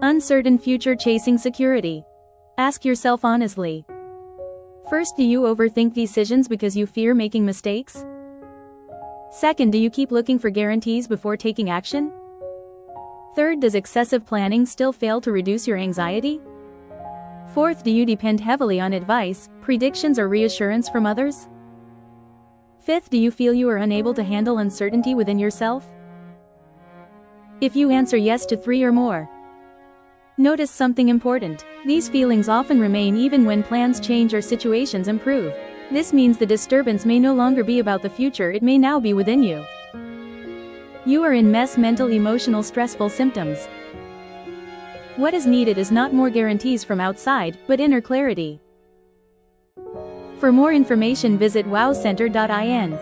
Uncertain future chasing security. Ask yourself honestly. First, do you overthink decisions because you fear making mistakes? Second, do you keep looking for guarantees before taking action? Third, does excessive planning still fail to reduce your anxiety? Fourth, do you depend heavily on advice, predictions, or reassurance from others? Fifth, do you feel you are unable to handle uncertainty within yourself? If you answer yes to 3 or more, notice something important. These feelings often remain even when plans change or situations improve. This means the disturbance may no longer be about the future, it may now be within you. You are in mental, emotional, stressful symptoms. What is needed is not more guarantees from outside, but inner clarity. For more information, visit wowcenter.in.